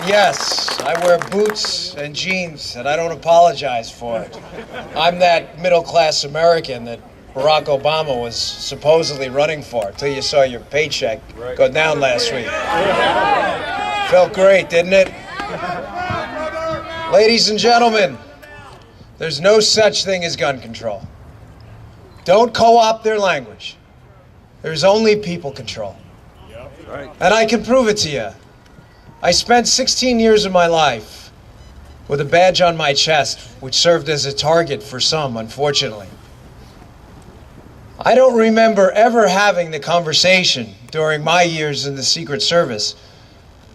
And yes, I wear boots and jeans, and I don't apologize for it. I'm that middle-class American that Barack Obama was supposedly running for until you saw your paycheck go down last week. Felt great, didn't it? Ladies and gentlemen, there's no such thing as gun control. Don't co-opt their language. There's only people control. And I can prove it to you. I spent 16 years of my life with a badge on my chest, which served as a target for some, unfortunately. I don't remember ever having the conversation during my years in the Secret Service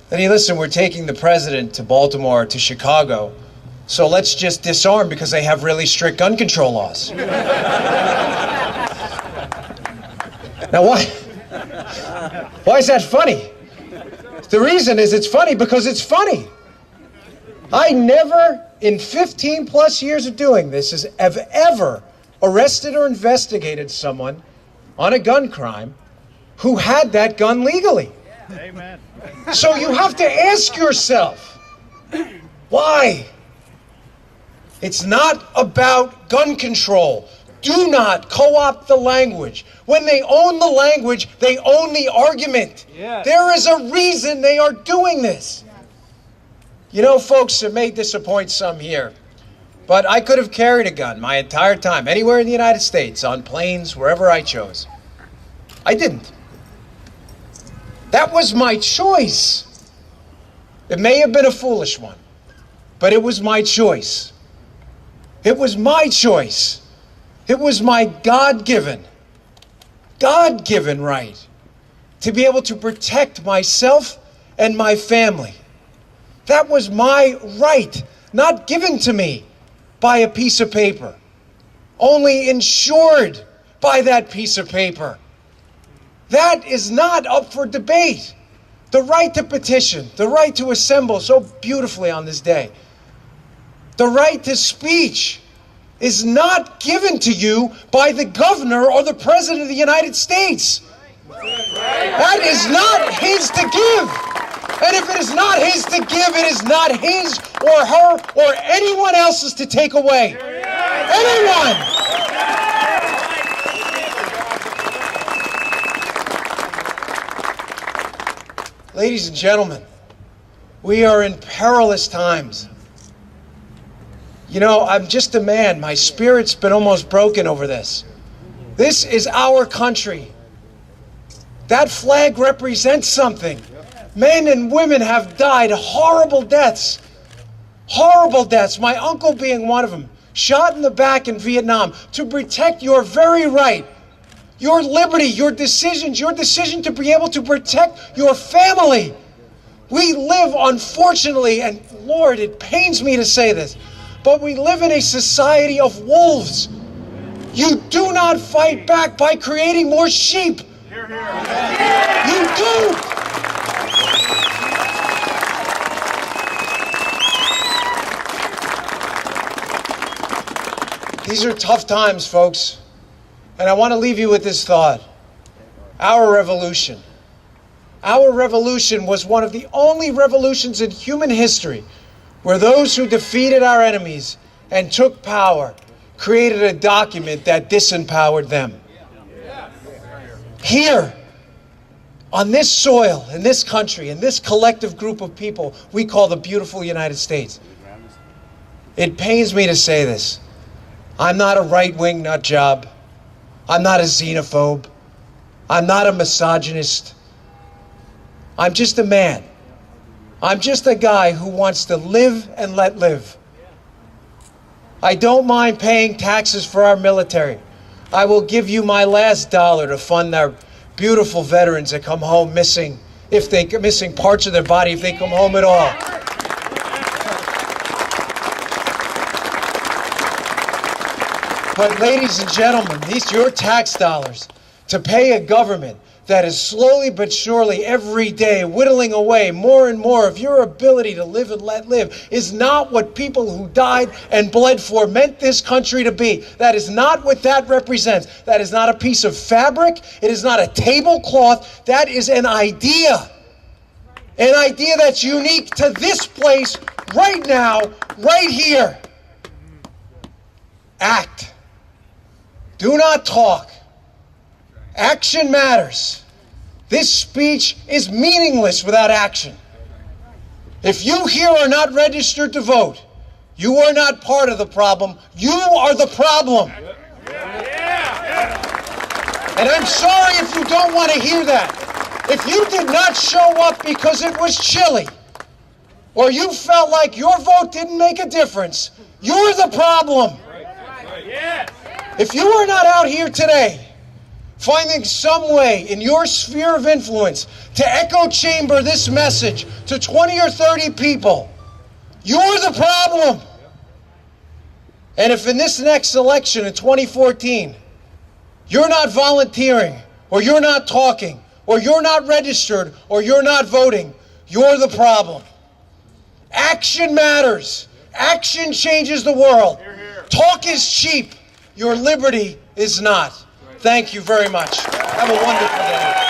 that, hey, listen, we're taking the president to Baltimore, to Chicago, so let's just disarm because they have really strict gun control laws. Now, why is that funny? The reason is it's funny because it's funny. I never, in 15 plus years of doing this, have ever arrested or investigated someone on a gun crime who had that gun legally. Amen. So you have to ask yourself, why? It's not about gun control. Do not co-opt the language. When they own the language, they own the argument. Yes. There is a reason they are doing this. You know, folks, it may disappoint some here, but I could have carried a gun my entire time, anywhere in the United States, on planes, wherever I chose. I didn't. That was my choice. It may have been a foolish one, but it was my choice. It was my choice. It was my God-given right to be able to protect myself and my family. That was my right, not given to me by a piece of paper, only insured by that piece of paper. That is not up for debate. The right to petition, the right to assemble so beautifully on this day, the right to speech is not given to you by the governor or the president of the United States. That is not his to give. And if it is not his to give, it is not his or her or anyone else's to take away. Anyone! Ladies and gentlemen, we are in perilous times. You know, I'm just a man. My spirit's been almost broken over this. This is our country. That flag represents something. Men and women have died horrible deaths. Horrible deaths. My uncle being one of them. Shot in the back in Vietnam to protect your very right. Your liberty, your decision to be able to protect your family. We live, unfortunately, and Lord, it pains me to say this, but we live in a society of wolves. You do not fight back by creating more sheep. Hear, hear. You do. These are tough times, folks. And I want to leave you with this thought. Our revolution was one of the only revolutions in human history where those who defeated our enemies and took power created a document that disempowered them. Here, on this soil, in this country, in this collective group of people we call the beautiful United States, it pains me to say this. I'm not a right-wing nut job. I'm not a xenophobe. I'm not a misogynist. I'm just a man. I'm just a guy who wants to live and let live. I don't mind paying taxes for our military. I will give you my last dollar to fund our beautiful veterans that come home missing parts of their body if they come home at all. But ladies and gentlemen, these are your tax dollars to pay a government that is slowly but surely every day whittling away more and more of your ability to live and let live is not what people who died and bled for meant this country to be. That is not what that represents. That is not a piece of fabric. It is not a tablecloth. That is an idea. an idea that's unique to this place right now, right here. Act. Do not talk. Action matters. This speech is meaningless without action. If you here are not registered to vote, you are not part of the problem. You are the problem. And I'm sorry if you don't want to hear that. If you did not show up because it was chilly, or you felt like your vote didn't make a difference, you're the problem. If you are not out here today finding some way in your sphere of influence to echo chamber this message to 20 or 30 people, you're the problem. And if in this next election in 2014, you're not volunteering, or you're not talking, or you're not registered, or you're not voting, you're the problem. Action matters. Action changes the world. Talk is cheap. Your liberty is not. Thank you very much. Have a wonderful day.